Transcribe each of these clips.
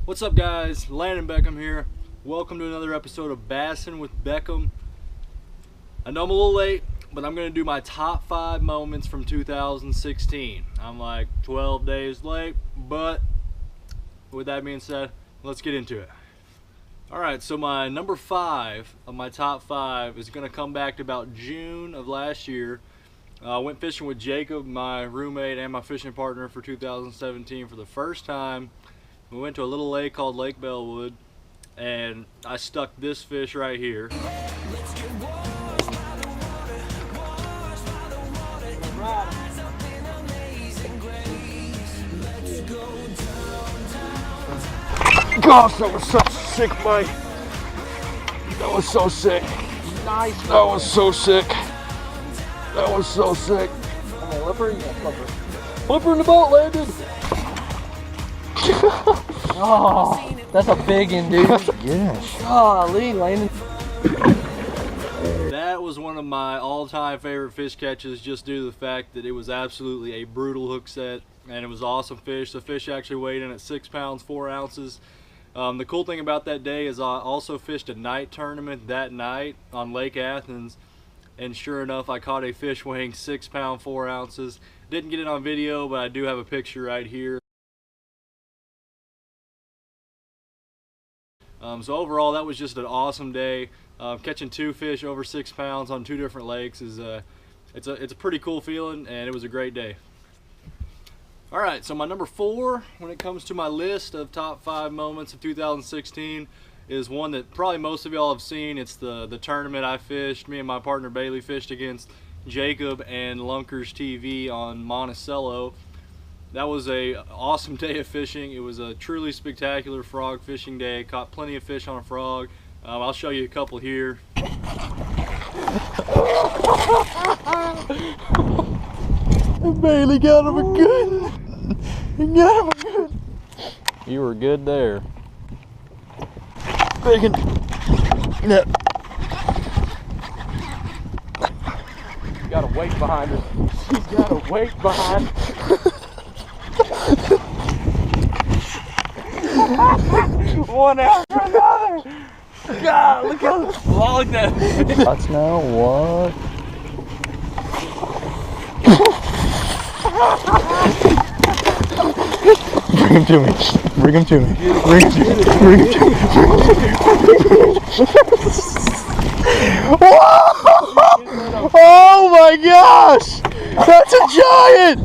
What's up, guys? Landon Beckham here. Welcome to another episode of Bassin' with Beckham. I know I'm a little late, but I'm going to do my top 5 moments from 2016. I'm like 12 days late, but with that being said, let's get into it. Alright, so my number 5 of my top 5 is going to come back to about June of last year. I went fishing with Jacob, my roommate and my fishing partner for 2017 for the first time. We went to a little lake called Lake Bellwood, and I stuck this fish right here. Gosh, that was such a sick bite. That was so sick. Nice. That was so sick. That was so sick. Flipper? Yeah, flipper. Flipper in the boat landed. Oh, that's a big one, dude. Yes. Golly, Landon. That was one of my all-time favorite fish catches, just due to the fact that it was absolutely a brutal hook set, and it was awesome fish. The fish actually weighed in at 6 pounds 4 ounces. The cool thing about that day is I also fished a night tournament that night on Lake Athens, and sure enough, I caught a fish weighing 6 pounds 4 ounces. Didn't get it on video, but I do have a picture right here. So overall, that was just an awesome day. Catching 2 fish over 6 pounds on 2 different lakes is it's a pretty cool feeling, and it was a great day. All right, so my number 4 when it comes to my list of top 5 moments of 2016 is one that probably most of y'all have seen. It's the tournament I fished. Me and my partner Bailey fished against Jacob and Lunkers TV on Monticello. That was a awesome day of fishing. It was a truly spectacular frog fishing day. Caught plenty of fish on a frog. I'll show you a couple here. Bailey got him a good. He got him a good. You were good there. Bacon. No. You got a weight behind her. She's got a weight behind her. One after another. God, look how long that is. That's now what? Bring him to me. Bring him to me. Bring him to me. Bring him to me. Whoa! Oh my gosh! That's a giant!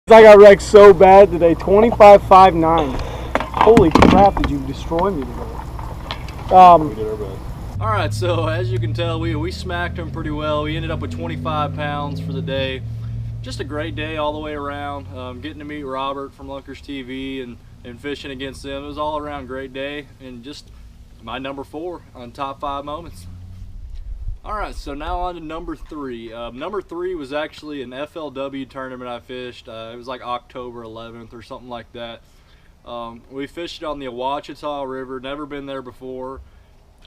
I got wrecked so bad today, 25.59. Holy crap, did you destroy me today? We did our best. Alright, so as you can tell, we smacked him pretty well. We ended up with 25 pounds for the day. Just a great day all the way around. Getting to meet Robert from Lunkers TV and fishing against them. It was all around great day, and just my number 4 on top 5 moments. Alright, so now on to number 3. Number 3 was actually an FLW tournament I fished. It was like October 11th or something like that. We fished on the Ouachita River, never been there before.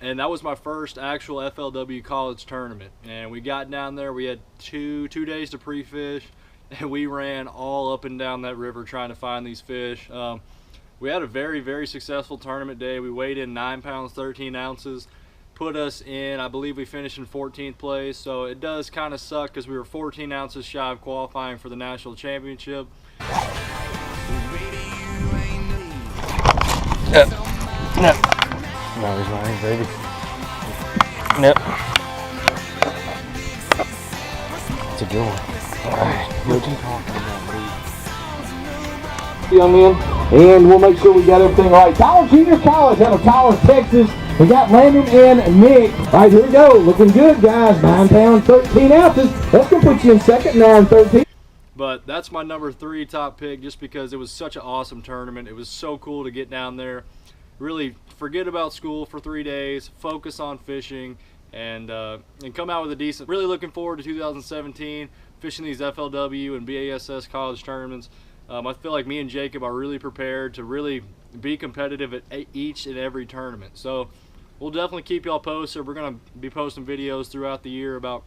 And that was my first actual FLW college tournament. And we got down there, we had two days to pre-fish, and we ran all up and down that river trying to find these fish. We had a very, very successful tournament day. We weighed in 9 pounds 13 ounces. Put us in, I believe we finished in 14th place, so it does kind of suck because we were 14 ounces shy of qualifying for the national championship. Yep. Yep. No, he's mine, baby. Yep. It's a good one. Alright, good talking. Young man, and we'll make sure we got everything right. Tyler Junior College out of Tyler, Texas. We got Landon and Nick. All right, here we go. Looking good, guys. 9 pounds 13 ounces. That's gonna put you in second, 9-13. But that's my number 3 top pick, just because it was such an awesome tournament. It was so cool to get down there, really forget about school for 3 days, focus on fishing, and come out with a decent. Really looking forward to 2017, fishing these FLW and BASS college tournaments. I feel like me and Jacob are really prepared to really be competitive at each and every tournament. So we'll definitely keep y'all posted. We're going to be posting videos throughout the year about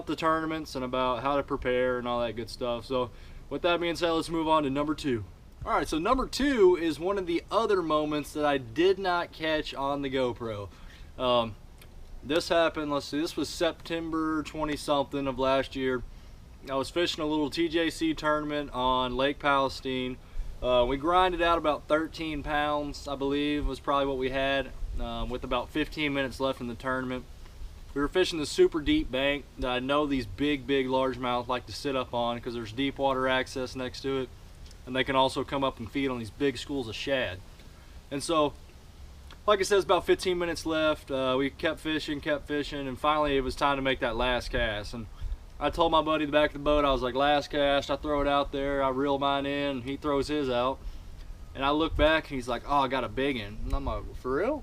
the tournaments and about how to prepare and all that good stuff. So with that being said, let's move on to number 2. All right, so number 2 is one of the other moments that I did not catch on the GoPro. This happened, let's see, this was September 20-something of last year. I was fishing a little TJC tournament on Lake Palestine. We grinded out about 13 pounds, I believe, was probably what we had, with about 15 minutes left in the tournament. We were fishing the super deep bank that I know these big largemouth like to sit up on because there's deep water access next to it, and they can also come up and feed on these big schools of shad. And so, like I said, it's about 15 minutes left. We kept fishing, and finally it was time to make that last cast. And I told my buddy at the back of the boat, I was like, last cast, I throw it out there, I reel mine in, and he throws his out. And I look back and he's like, oh, I got a big one. And I'm like, for real?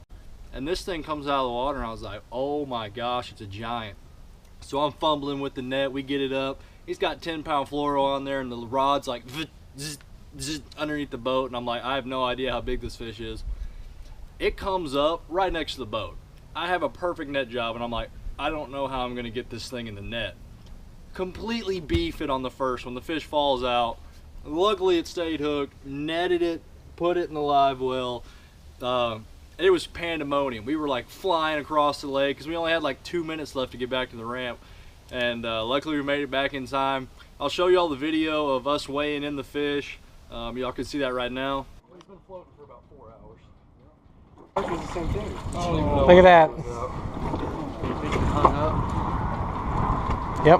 And this thing comes out of the water and I was like, oh my gosh, it's a giant. So I'm fumbling with the net, we get it up. He's got 10-pound fluoro on there and the rod's like underneath the boat, and I'm like, I have no idea how big this fish is. It comes up right next to the boat. I have a perfect net job and I'm like, I don't know how I'm gonna get this thing in the net. Completely beef it on the first one. The fish falls out. Luckily it stayed hooked, netted it, put it in the live well. It was pandemonium. We were like flying across the lake because we only had like 2 minutes left to get back to the ramp. And luckily we made it back in time. I'll show you all the video of us weighing in the fish. Y'all can see that right now. He's been floating for about 4 hours. It's the same thing. Oh, look at that. Yep.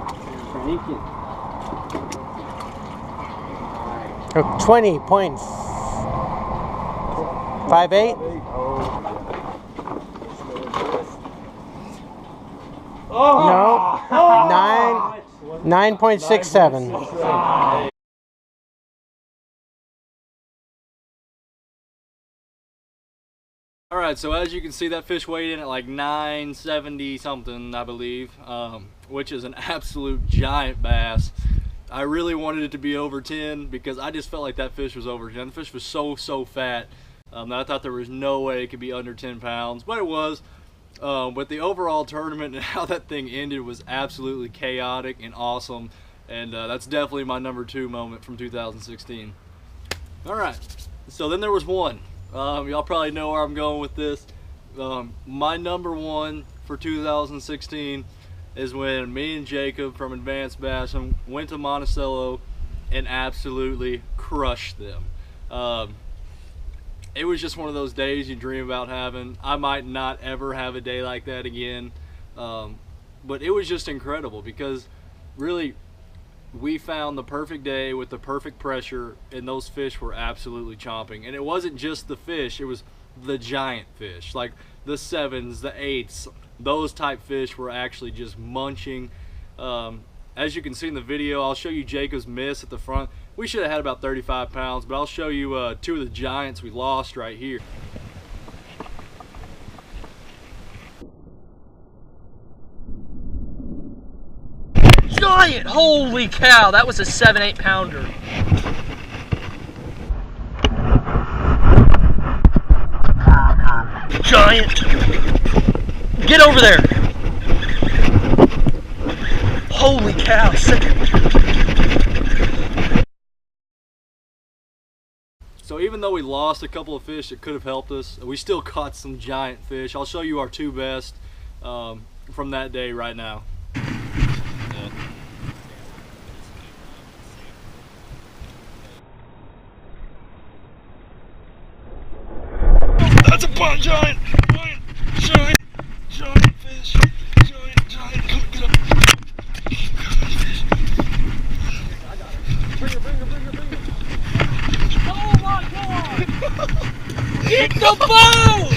20.58. No, 9.67. All right, so as you can see, that fish weighed in at like 970 something, I believe, which is an absolute giant bass. I really wanted it to be over 10 because I just felt like that fish was over 10. The fish was so fat that I thought there was no way it could be under 10 pounds, but it was. But the overall tournament and how that thing ended was absolutely chaotic and awesome, and that's definitely my number 2 moment from 2016. All right, so then there was one. Y'all probably know where I'm going with this. My number 1 for 2016 is when me and Jacob from Advanced Bassing went to Monticello and absolutely crushed them. It was just one of those days you dream about having. I might not ever have a day like that again, but it was just incredible because really we found the perfect day with the perfect pressure, and those fish were absolutely chomping. And it wasn't just the fish, it was the giant fish, like the 7s, the 8s. Those type fish were actually just munching. As you can see in the video, I'll show you Jacob's miss at the front. We should have had about 35 pounds, but I'll show you 2 of the giants we lost right here. Giant! Holy cow, that was a 7-8 pounder. Giant! Get over there! Holy cow, sick. So even though we lost a couple of fish that could have helped us, we still caught some giant fish. I'll show you our 2 best from that day right now. That's a giant fish. Giant. Come get up. Bring her. Oh my God! Get the boat!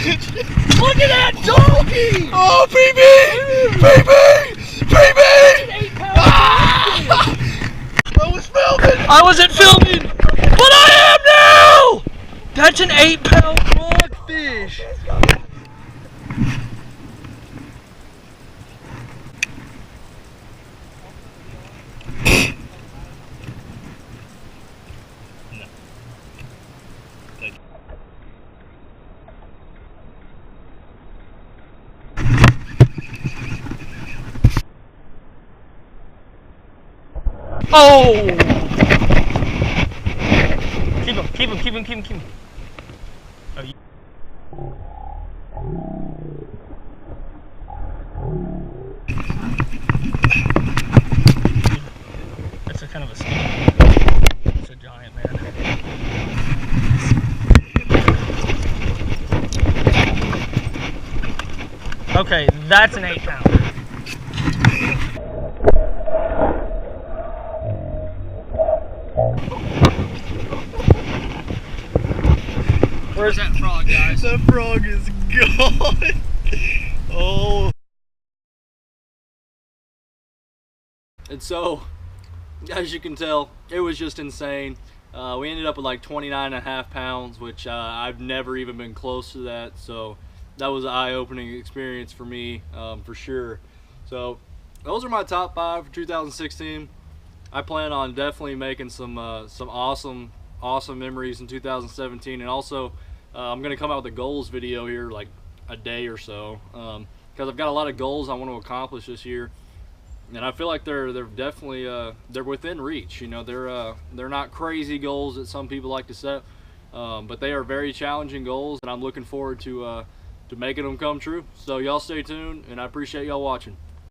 Look at that donkey! Oh, PB! I was filming! I wasn't filming, but I am now! That's an 8-pound frogfish. Oh! Keep Keep him. Oh, that's a kind of a skinny. It's a giant, man. Okay, that's an 8-pounder. Where's that frog, guys? That frog is gone. Oh. And so, as you can tell, it was just insane. We ended up with like 29.5 pounds, which I've never even been close to that. So that was an eye-opening experience for me, for sure. So those are my top 5 for 2016. I plan on definitely making some awesome memories in 2017, and also I'm gonna come out with a goals video here like a day or so, because I've got a lot of goals I want to accomplish this year, and I feel like they're definitely they're within reach. You know, they're not crazy goals that some people like to set, but they are very challenging goals, and I'm looking forward to making them come true. So y'all stay tuned, and I appreciate y'all watching.